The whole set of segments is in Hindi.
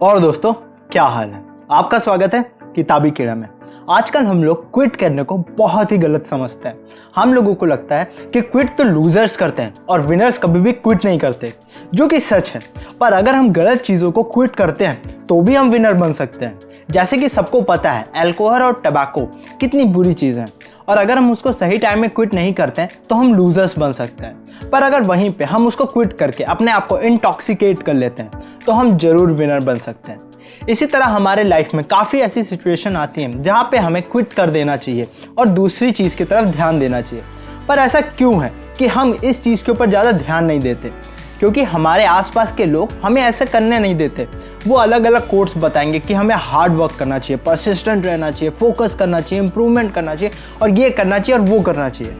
और दोस्तों, क्या हाल है? आपका स्वागत है किताबी कीड़ा में। आजकल हम लोग क्विट करने को बहुत ही गलत समझते हैं। हम लोगों को लगता है कि क्विट तो लूजर्स करते हैं और विनर्स कभी भी क्विट नहीं करते, जो कि सच है। पर अगर हम गलत चीज़ों को क्विट करते हैं तो भी हम विनर बन सकते हैं। जैसे कि सबको पता है अल्कोहल और टबैको कितनी बुरी चीज़ है, और अगर हम उसको सही टाइम में क्विट नहीं करते हैं तो हम लूजर्स बन सकते हैं। पर अगर वहीं पे हम उसको क्विट करके अपने आप को इंटॉक्सिकेट कर लेते हैं तो हम जरूर विनर बन सकते हैं। इसी तरह हमारे लाइफ में काफ़ी ऐसी सिचुएशन आती हैं जहाँ पे हमें क्विट कर देना चाहिए और दूसरी चीज़ की तरफ ध्यान देना चाहिए। पर ऐसा क्यों है कि हम इस चीज़ के ऊपर ज़्यादा ध्यान नहीं देते? क्योंकि हमारे आसपास के लोग हमें ऐसे करने नहीं देते। वो अलग अलग कोट्स बताएंगे कि हमें हार्ड वर्क करना चाहिए, परसिस्टेंट रहना चाहिए, फोकस करना चाहिए, इंप्रूवमेंट करना चाहिए, और ये करना चाहिए और वो करना चाहिए।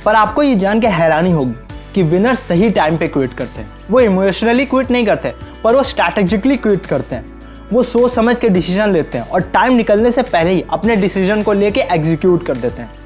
पर आपको ये जान के हैरानी होगी कि विनर्स सही टाइम पे क्विट करते हैं। वो इमोशनली क्विट नहीं करते, पर वो स्ट्रैटेजिकली क्विट करते हैं। वो सोच समझ के डिसीजन लेते हैं और टाइम निकलने से पहले ही अपने डिसीजन को लेके एग्जीक्यूट कर देते हैं।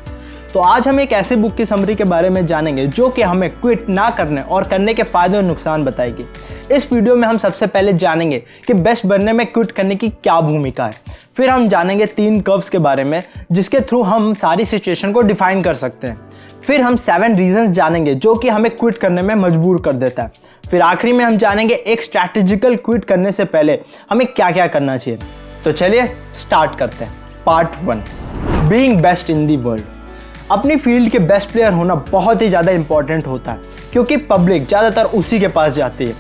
तो आज हम एक ऐसे बुक की समरी के बारे में जानेंगे जो कि हमें क्विट ना करने और करने के फायदे और नुकसान बताएगी। इस वीडियो में हम सबसे पहले जानेंगे कि बेस्ट बनने में क्विट करने की क्या भूमिका है। फिर हम जानेंगे 3 कर्व्स के बारे में जिसके थ्रू हम सारी सिचुएशन को डिफाइन कर सकते हैं। फिर हम 7 रीजंस जानेंगे जो कि हमें क्विट करने में मजबूर कर देता है। फिर आखिरी में हम जानेंगे एक स्ट्रैटेजिकल क्विट करने से पहले हमें क्या क्या करना चाहिए। तो चलिए स्टार्ट करते हैं। Part 1, being best in the world. अपनी फील्ड के बेस्ट प्लेयर होना बहुत ही ज़्यादा इंपॉर्टेंट होता है, क्योंकि पब्लिक ज़्यादातर उसी के पास जाती है।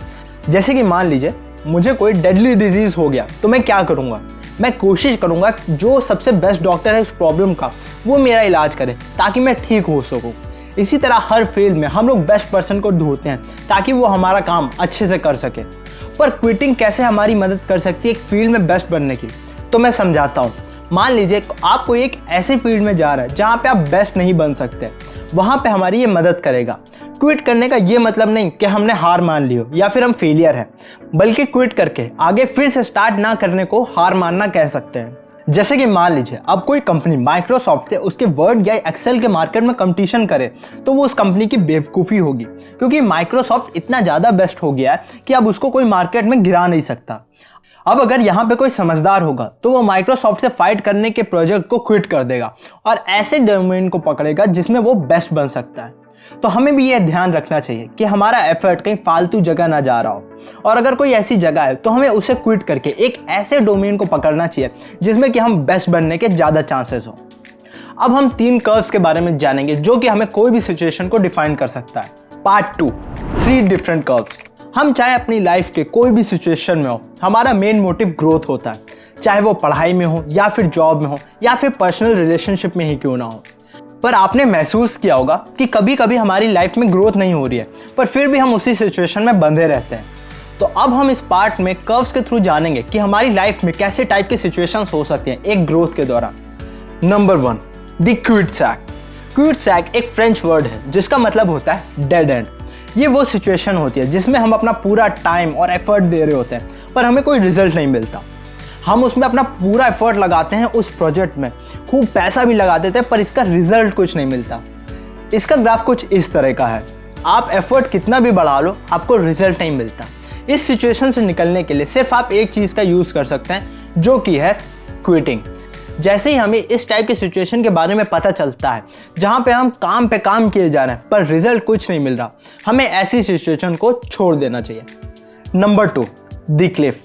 जैसे कि मान लीजिए मुझे कोई डेडली डिजीज़ हो गया तो मैं क्या करूँगा? मैं कोशिश करूँगा जो सबसे बेस्ट डॉक्टर है उस प्रॉब्लम का वो मेरा इलाज करे ताकि मैं ठीक हो सकूँ। इसी तरह हर फील्ड में हम लोग बेस्ट पर्सन को ढूंढते हैं ताकि वो हमारा काम अच्छे से कर सके। पर क्विटिंग कैसे हमारी मदद कर सकती है एक फील्ड में बेस्ट बनने की, तो मैं समझाता हूँ। मान लीजिए आप कोई एक ऐसे फील्ड में जा रहे हैं जहाँ पे आप बेस्ट नहीं बन सकते, वहाँ पे हमारी ये मदद करेगा। क्विट करने का ये मतलब नहीं कि हमने हार मान ली हो या फिर हम फेलियर हैं, बल्कि क्विट करके आगे फिर से स्टार्ट ना करने को हार मानना कह सकते हैं। जैसे कि मान लीजिए अब कोई कंपनी माइक्रोसॉफ्ट से उसके वर्ड या एक्सेल के मार्केट में कंपटीशन करे तो वो उस कंपनी की बेवकूफ़ी होगी, क्योंकि माइक्रोसॉफ्ट इतना ज़्यादा बेस्ट हो गया है कि अब उसको कोई मार्केट में गिरा नहीं सकता। अब अगर यहाँ पे कोई समझदार होगा तो वो माइक्रोसॉफ्ट से फाइट करने के प्रोजेक्ट को क्विट कर देगा और ऐसे डोमेन को पकड़ेगा जिसमें वो बेस्ट बन सकता है। तो हमें भी ये ध्यान रखना चाहिए कि हमारा एफर्ट कहीं फालतू जगह ना जा रहा हो, और अगर कोई ऐसी जगह है तो हमें उसे क्विट करके एक ऐसे डोमेन को पकड़ना चाहिए जिसमें कि हम बेस्ट बनने के ज़्यादा चांसेस हो। अब हम 3 कर्व्स के बारे में जानेंगे जो कि हमें कोई भी सिचुएशन को डिफाइन कर सकता है। Part 2, 3 different curves. हम चाहे अपनी लाइफ के कोई भी सिचुएशन में हो, हमारा मेन मोटिव ग्रोथ होता है, चाहे वो पढ़ाई में हो या फिर जॉब में हो या फिर पर्सनल रिलेशनशिप में ही क्यों ना हो। पर आपने महसूस किया होगा कि कभी कभी हमारी लाइफ में ग्रोथ नहीं हो रही है, पर फिर भी हम उसी सिचुएशन में बंधे रहते हैं। तो अब हम इस पार्ट में कर्व्स के थ्रू जानेंगे कि हमारी लाइफ में कैसे टाइप के सिचुएशंस हो सकते हैं एक ग्रोथ के दौरान। Number 1, the cul-de-sac. Cul-de-sac एक फ्रेंच वर्ड है जिसका मतलब होता है डेड एंड। ये वो सिचुएशन होती है जिसमें हम अपना पूरा टाइम और एफर्ट दे रहे होते हैं पर हमें कोई रिजल्ट नहीं मिलता। हम उसमें अपना पूरा एफर्ट लगाते हैं, उस प्रोजेक्ट में खूब पैसा भी लगा देते हैं, पर इसका रिजल्ट कुछ नहीं मिलता। इसका ग्राफ कुछ इस तरह का है। आप एफर्ट कितना भी बढ़ा लो, आपको रिजल्ट नहीं मिलता। इस सिचुएशन से निकलने के लिए सिर्फ आप एक चीज़ का यूज़ कर सकते हैं जो कि है क्विटिंग। जैसे ही हमें इस टाइप की सिचुएशन के बारे में पता चलता है जहाँ पे हम काम पे काम किए जा रहे हैं पर रिजल्ट कुछ नहीं मिल रहा, हमें ऐसी सिचुएशन को छोड़ देना चाहिए। Number 2, the Cliff.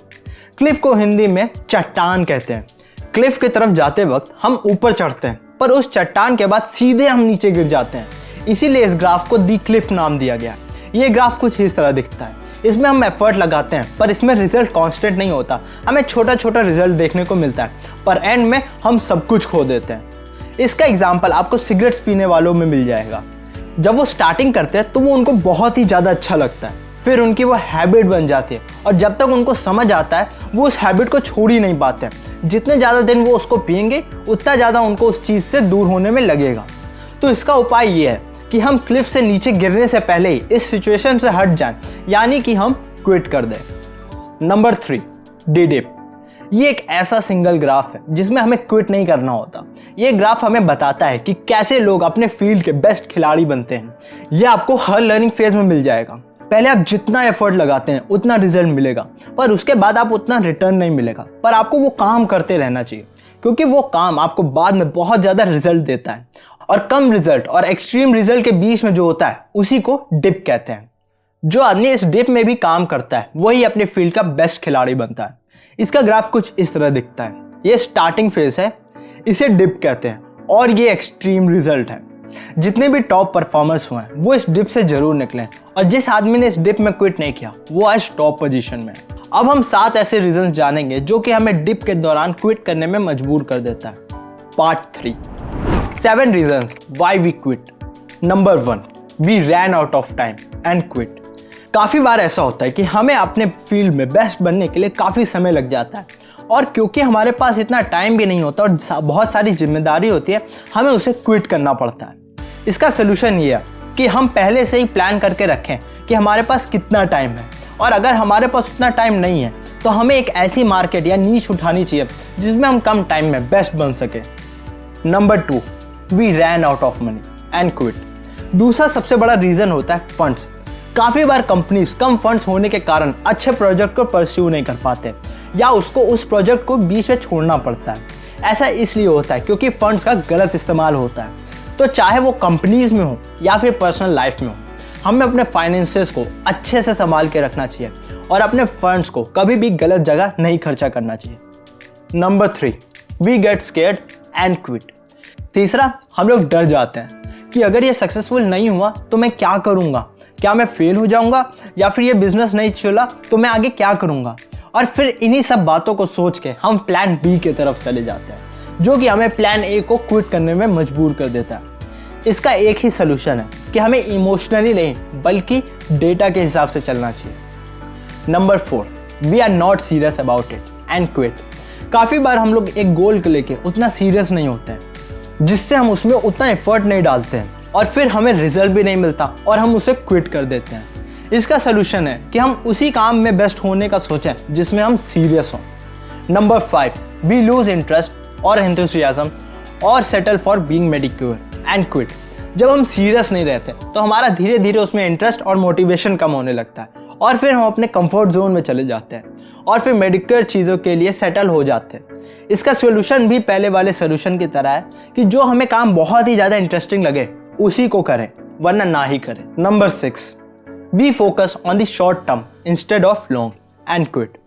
क्लिफ को हिंदी में चट्टान कहते हैं। क्लिफ की तरफ जाते वक्त हम ऊपर चढ़ते हैं पर उस चट्टान के बाद सीधे हम नीचे गिर जाते हैं, इसीलिए इस ग्राफ को द क्लिफ नाम दिया गया। ये ग्राफ कुछ इस तरह दिखता है। इसमें हम एफर्ट लगाते हैं पर इसमें रिजल्ट कांस्टेंट नहीं होता, हमें छोटा छोटा रिजल्ट देखने को मिलता है, पर एंड में हम सब कुछ खो देते हैं। इसका एग्जाम्पल आपको सिगरेट्स पीने वालों में मिल जाएगा। जब वो स्टार्टिंग करते हैं तो वो उनको बहुत ही ज़्यादा अच्छा लगता है, फिर उनकी वो हैबिट बन जाती है, और जब तक उनको समझ आता है वो उस हैबिट को छोड़ ही नहीं पाते हैं। जितने ज़्यादा दिन वो उसको पिएंगे उतना ज़्यादा उनको उस चीज़ से दूर होने में लगेगा। तो इसका उपाय ये है कि हम क्लिफ से नीचे गिरने से पहले ही इस सिचुएशन से हट जाएं, यानी कि हम क्विट कर दें। Number 3, the dip. ये एक ऐसा सिंगल ग्राफ है जिसमें हमें क्विट नहीं करना होता। ये ग्राफ हमें बताता है कि कैसे लोग अपने फील्ड के बेस्ट खिलाड़ी बनते हैं। ये आपको हर लर्निंग फेज में मिल जाएगा। पहले आप जितना एफर्ट लगाते हैं उतना रिजल्ट मिलेगा, पर उसके बाद आप उतना रिटर्न नहीं मिलेगा। पर आपको वो काम करते रहना चाहिए, क्योंकि वो काम आपको बाद में बहुत ज़्यादा रिजल्ट देता है। और कम रिजल्ट और एक्सट्रीम रिजल्ट के बीच में जो होता है उसी को डिप कहते हैं। जो आदमी इस डिप में भी काम करता है वही अपने फील्ड का बेस्ट खिलाड़ी बनता है। इसका ग्राफ कुछ इस तरह दिखता है। ये स्टार्टिंग फेज है, इसे डिप कहते हैं, और ये एक्सट्रीम रिजल्ट है। जितने भी टॉप परफॉर्मर्स हुए हैं वो इस डिप से जरूर निकले, और जिस आदमी ने इस डिप में क्विट नहीं किया वो आज टॉप पोजीशन में है। अब हम 7 ऐसे रीजन जानेंगे जो कि हमें डिप के दौरान क्विट करने में मजबूर कर देता है। Part 3, 7 reasons why we quit। Number 1, we ran out of time and quit। काफ़ी बार ऐसा होता है कि हमें अपने फील्ड में बेस्ट बनने के लिए काफ़ी समय लग जाता है, और क्योंकि हमारे पास इतना टाइम भी नहीं होता और बहुत सारी जिम्मेदारी होती है, हमें उसे क्विट करना पड़ता है। इसका सोल्यूशन ये है कि हम पहले से ही प्लान करके रखें कि हमारे पास कितना टाइम है, और अगर हमारे पास उतना टाइम नहीं है तो हमें एक ऐसी मार्केट या नीश उठानी चाहिए जिसमें हम कम टाइम में बेस्ट बन सके। Number 2, we ran out of money and quit. दूसरा सबसे बड़ा रीज़न होता है फंड्स। काफ़ी बार कंपनीज कम फंड्स होने के कारण अच्छे प्रोजेक्ट को परस्यू नहीं कर पाते, या उसको उस प्रोजेक्ट को बीच में छोड़ना पड़ता है। ऐसा इसलिए होता है क्योंकि फंड्स का गलत इस्तेमाल होता है। तो चाहे वो कंपनीज में हो या फिर पर्सनल लाइफ में हो, हमें अपने फाइनेंसेस को अच्छे से संभाल के रखना चाहिए और अपने फंड्स को कभी भी गलत जगह नहीं खर्चा करना चाहिए। Number 3, we get scared and quit. तीसरा, हम लोग डर जाते हैं कि अगर ये सक्सेसफुल नहीं हुआ तो मैं क्या करूँगा, क्या मैं फेल हो जाऊँगा, या फिर ये बिजनेस नहीं चला तो मैं आगे क्या करूँगा। और फिर इन्हीं सब बातों को सोच के हम प्लान बी की तरफ चले जाते हैं, जो कि हमें प्लान ए को क्विट करने में मजबूर कर देता है। इसका एक ही सोल्यूशन है कि हमें इमोशनली नहीं बल्कि डेटा के हिसाब से चलना चाहिए। Number 4, we are not serious about it and quit. काफ़ी बार हम लोग एक गोल को लेके उतना सीरियस नहीं होते हैं, जिससे हम उसमें उतना एफर्ट नहीं डालते हैं, और फिर हमें रिजल्ट भी नहीं मिलता और हम उसे क्विट कर देते हैं। इसका सोल्यूशन है कि हम उसी काम में बेस्ट होने का सोचें जिसमें हम सीरियस हों। नंबर 5, वी लूज इंटरेस्ट और एंथुसियाज्म और settle for being mediocre and quit. जब हम सीरियस नहीं रहते तो हमारा धीरे धीरे उसमें इंटरेस्ट और मोटिवेशन कम होने लगता है, और फिर हम अपने कंफर्ट जोन में चले जाते हैं और फिर मेडिक्योर चीज़ों के लिए सेटल हो जाते हैं। इसका सोल्यूशन भी पहले वाले सोल्यूशन की तरह है कि जो हमें काम बहुत ही ज़्यादा इंटरेस्टिंग लगे उसी को करें, वरना ना ही करें। Number 6, we focus on the short term instead of long and quit.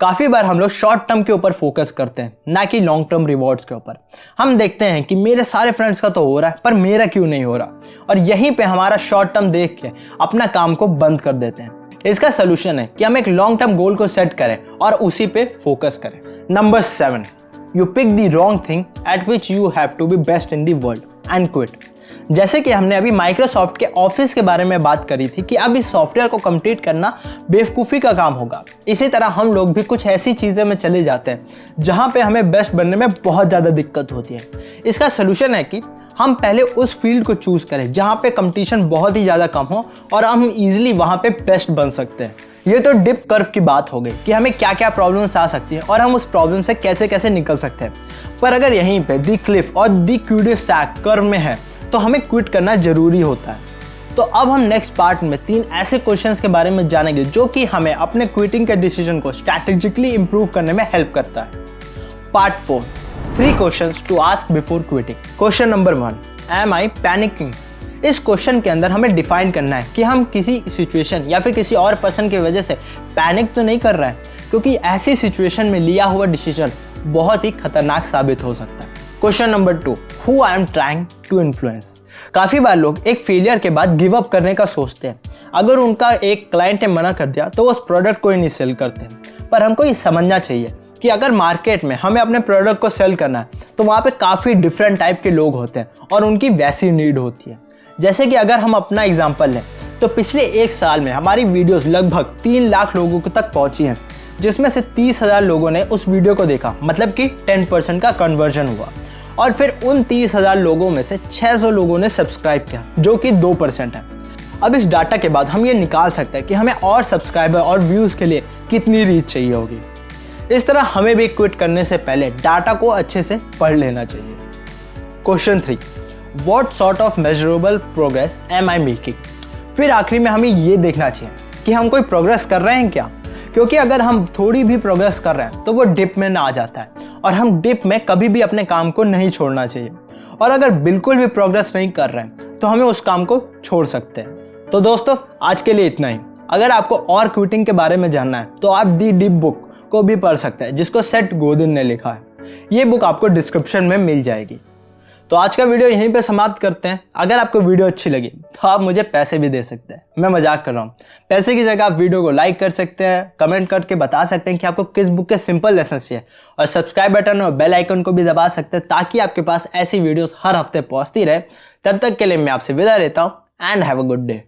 काफ़ी बार हम लोग शॉर्ट टर्म के ऊपर फोकस करते हैं, ना कि लॉन्ग टर्म रिवॉर्ड्स के ऊपर। हम देखते हैं कि मेरे सारे फ्रेंड्स का तो हो रहा है पर मेरा क्यों नहीं हो रहा, और यहीं पे हमारा शॉर्ट टर्म देख के अपना काम को बंद कर देते हैं। इसका सोल्यूशन है कि हम एक लॉन्ग टर्म गोल को सेट करें और उसी पे फोकस करें। Number 7, you pick the wrong thing at which you have to be best in the world and quit. जैसे कि हमने अभी माइक्रोसॉफ्ट के ऑफिस के बारे में बात करी थी कि अब इस सॉफ्टवेयर को कंप्लीट करना बेवकूफ़ी का काम होगा, इसी तरह हम लोग भी कुछ ऐसी चीज़ें में चले जाते हैं जहाँ पे हमें बेस्ट बनने में बहुत ज़्यादा दिक्कत होती है। इसका सोल्यूशन है कि हम पहले उस फील्ड को चूज़ करें जहाँ पे कंपटीशन बहुत ही ज़्यादा कम हो और हम ईजिली वहाँ पे बेस्ट बन सकते हैं। ये तो डिप कर्व की बात हो गई कि हमें क्या क्या प्रॉब्लम्स आ सकती हैं और हम उस प्रॉब्लम से कैसे कैसे निकल सकते हैं। पर अगर यहीं पे दी क्लिफ और दी क्यूडियस सैक कर्व में है तो हमें क्विट करना जरूरी होता है। तो अब हम नेक्स्ट पार्ट में 3 ऐसे क्वेश्चंस के बारे में जानेंगे जो कि हमें अपने क्विटिंग के डिसीजन को स्ट्रैटेजिकली इंप्रूव करने में हेल्प करता है। Part 4, 3 questions to ask before quitting. Question number 1, am I panicking. इस क्वेश्चन के अंदर हमें डिफाइन करना है कि हम किसी सिचुएशन या फिर किसी और पर्सन की वजह से पैनिक तो नहीं कर रहे हैं, क्योंकि ऐसी सिचुएशन में लिया हुआ डिसीजन बहुत ही खतरनाक साबित हो सकता है। Question number 2, who I am trying to influence. काफ़ी बार लोग एक फेलियर के बाद गिव अप करने का सोचते हैं। अगर उनका एक क्लाइंट ने मना कर दिया तो वो उस प्रोडक्ट को ही नहीं सेल करते। पर हमको ये समझना चाहिए कि अगर मार्केट में हमें अपने प्रोडक्ट को सेल करना है तो वहाँ पे काफ़ी डिफरेंट टाइप के लोग होते हैं और उनकी वैसी नीड होती है। जैसे कि अगर हम अपना एग्जाम्पल लें तो पिछले 1 साल में हमारी वीडियोस लगभग 3 लाख लोगों तक पहुँची हैं, जिसमें से 30,000 लोगों ने उस वीडियो को देखा, मतलब कि 10% का कन्वर्जन हुआ। और फिर उन 30,000 लोगों में से 600 लोगों ने सब्सक्राइब किया, जो कि 2% है। अब इस डाटा के बाद हम ये निकाल सकते हैं कि हमें और सब्सक्राइबर और व्यूज़ के लिए कितनी रीच चाहिए होगी। इस तरह हमें भी क्विट करने से पहले डाटा को अच्छे से पढ़ लेना चाहिए। Question 3, what sort of measurable progress am I making. फिर आखिरी में हमें ये देखना चाहिए कि हम कोई प्रोग्रेस कर रहे हैं क्या, क्योंकि अगर हम थोड़ी भी प्रोग्रेस कर रहे हैं तो वो डिप में ना आ जाता है और हम डिप में कभी भी अपने काम को नहीं छोड़ना चाहिए। और अगर बिल्कुल भी प्रोग्रेस नहीं कर रहे हैं तो हमें उस काम को छोड़ सकते हैं। तो दोस्तों आज के लिए इतना ही। अगर आपको और क्विटिंग के बारे में जानना है तो आप दी डीप बुक को भी पढ़ सकते हैं, जिसको सेथ गोडिन ने लिखा है। ये बुक आपको डिस्क्रिप्शन में मिल जाएगी। तो आज का वीडियो यहीं पे समाप्त करते हैं। अगर आपको वीडियो अच्छी लगी तो आप मुझे पैसे भी दे सकते हैं, मैं मजाक कर रहा हूँ। पैसे की जगह आप वीडियो को लाइक कर सकते हैं, कमेंट करके बता सकते हैं कि आपको किस बुक के सिंपल लेसन चाहिए, और सब्सक्राइब बटन और बेल आइकन को भी दबा सकते हैं ताकि आपके पास ऐसी वीडियोस हर हफ्ते पहुंचती रहे। तब तक के लिए मैं आपसे विदा लेता हूँ and have a good day.